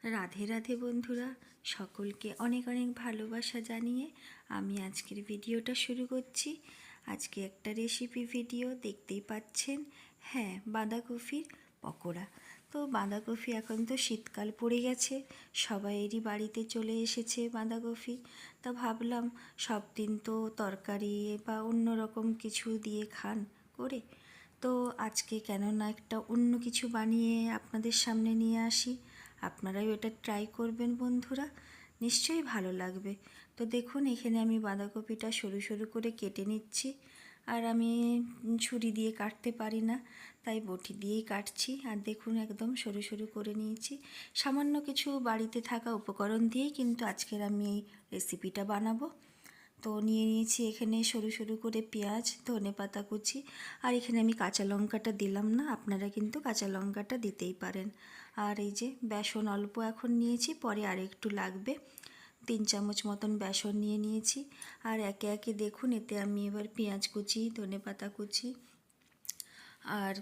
রাধে রাধে বন্ধুরা, সকলকে অনেক অনেক ভালোবাসা জানিয়ে আমি আজকের ভিডিওটা শুরু করছি। আজকে একটা রেসিপি ভিডিও দেখতেই পাচ্ছেন। হ্যাঁ, বাঁধাকপির পকোড়া। তো বাঁধাকপি এখন তো শীতকাল পড়ে গেছে, সবাইয়েরই বাড়িতে চলে এসেছে বাঁধাকপি। তা ভাবলাম সব দিন তো তরকারি বা অন্য রকম কিছু দিয়ে খান করে, তো আজকে কেন না একটা অন্য কিছু বানিয়ে আপনাদের সামনে নিয়ে আসি। আপনারাও এটা ট্রাই করবেন বন্ধুরা, নিশ্চয়ই ভালো লাগবে। তো দেখুন, এখানে আমি বাঁধাকপিটা সরু সরু করে কেটে নিচ্ছি। আর আমি ছুরি দিয়ে কাটতে পারি না, তাই বটি দিয়েই কাটছি। আর দেখুন, একদম সরু সরু করে নিয়েছি। সামান্য কিছু বাড়িতে থাকা উপকরণ দিয়েই কিন্তু আজকের আমি এই রেসিপিটা বানাবো। তো নিয়ে নিয়েছি এখানে সরু সরু করে পেঁয়াজ, ধনেপাতা কুচি। আর এখানে আমি কাঁচা লঙ্কাটা দিলাম না, আপনারা কিন্তু কাঁচা লঙ্কাটা দিতেই পারেন। আর এই যে বেসন অল্প এখন নিয়েছি, পরে আর একটু লাগবে। 3 চামচ মতন বেসন নিয়ে নিয়েছি। আর একে একে দেখুন, এতে আমি এবার পেঁয়াজ কুচি, ধনেপাতা কুচি আর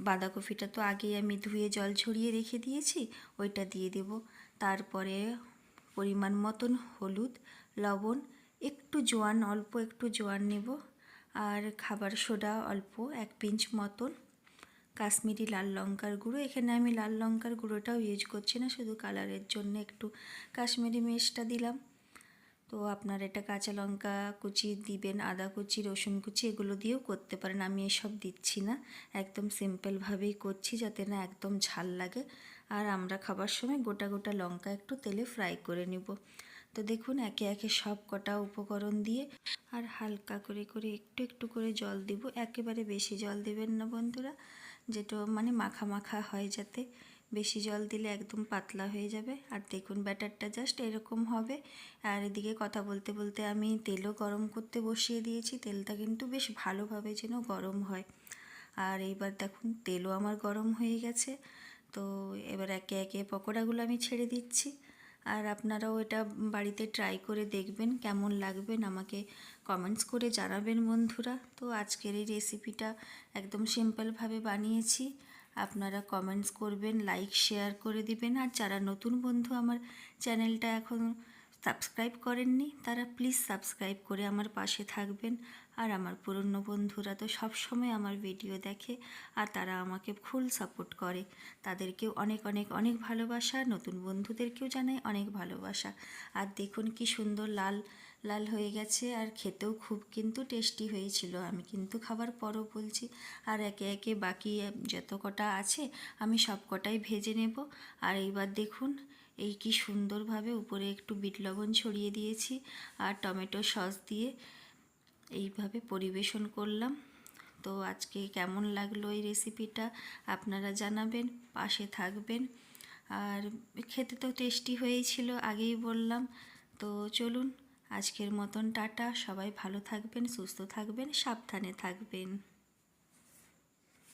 বাঁধাকপিটা তো আগেই আমি ধুয়ে জল ঝরিয়ে রেখে দিয়েছি, ওইটা দিয়ে দেব। তারপরে পরিমাণ মতন হলুদ, লবণ, একটু জোয়ান, অল্প একটু জোয়ান নেব। আর খাবার সোডা অল্প 1 পিঞ্চ মতন, কাশ্মীরি লাল লঙ্কার গুঁড়ো। এখানে আমি লাল লঙ্কার গুঁড়োটাও ইউজ করছি না, শুধু কালারের জন্য একটু কাশ্মীরি মির্চটা দিলাম। তো আপনার এটা কাঁচা লঙ্কা কুচি দিবেন, আদা কুচি, রসুন কুচি এগুলো দিয়েও করতে পারেন। আমি এসব দিচ্ছি না, একদম সিম্পলভাবেই করছি, যাতে না একদম ঝাল লাগে। আর আমরা খাবার সময় গোটা গোটা লঙ্কা একটু তেলে ফ্রাই করে নিব। তো দেখুন, একে একে সব কটা উপকরণ দিয়ে আর হালকা করে করে একটু একটু করে জল দিব। একেবারে বেশি জল দেবেন না বন্ধুরা, যেটা মানে মাখা মাখা হয়, যাতে বেশি জল দিলে একদম পাতলা হয়ে যাবে। আর দেখুন, ব্যাটারটা জাস্ট এরকম হবে। আর এদিকে কথা বলতে বলতে আমি তেলও গরম করতে বসিয়ে দিয়েছি। তেলটা কিন্তু বেশ ভালোভাবে যেন গরম হয়। আর এইবার দেখুন, তেলও আমার গরম হয়ে গেছে। তো এবার একে একে পকোড়াগুলো আমি ছেড়ে দিচ্ছি। আর আপনারাও এটা বাড়িতে ট্রাই করে দেখবেন, কেমন লাগবেন আমাকে কমেন্টস করে জানাবেন বন্ধুরা। তো আজকের এই রেসিপিটা একদম সিম্পলভাবে বানিয়েছি। আপনারা কমেন্টস করবেন, লাইক শেয়ার করে দিবেন। আর যারা নতুন বন্ধু আমার চ্যানেলটা এখন সাবস্ক্রাইব করেননি, তারা প্লিজ সাবস্ক্রাইব করে আমার পাশে থাকবেন। আর আমার পুরনো বন্ধুরা তো সব সময় আমার ভিডিও দেখে আর তারা আমাকে ফুল সাপোর্ট করে, তাদেরকেও অনেক অনেক অনেক ভালোবাসা। নতুন বন্ধুদেরকেও জানাই অনেক ভালোবাসা। আর দেখুন কি সুন্দর লাল লাল হয়ে গেছে, আর খেতেও খুব কিন্তু টেস্টি হয়েছিল। আমি কিন্তু খাবার পরও বলছি। আর একে একে বাকি যত কটা আছে আমি সব কটাই ভেজে নেব। আর এইবার দেখুন, এই কি সুন্দরভাবে উপরে একটু বিট লবণ ছড়িয়ে দিয়েছি আর টমেটো সস দিয়ে এইভাবে পরিবেশন করলাম। তো আজকে কেমন লাগলো এই রেসিপিটা আপনারা জানাবেন, পাশে থাকবেন। আর খেতে তো টেস্টি হয়েছিল, আগেই বললাম। তো চলুন, আজকের মতন টাটা। সবাই ভালো থাকবেন, সুস্থ থাকবেন, সাবধানে থাকবেন।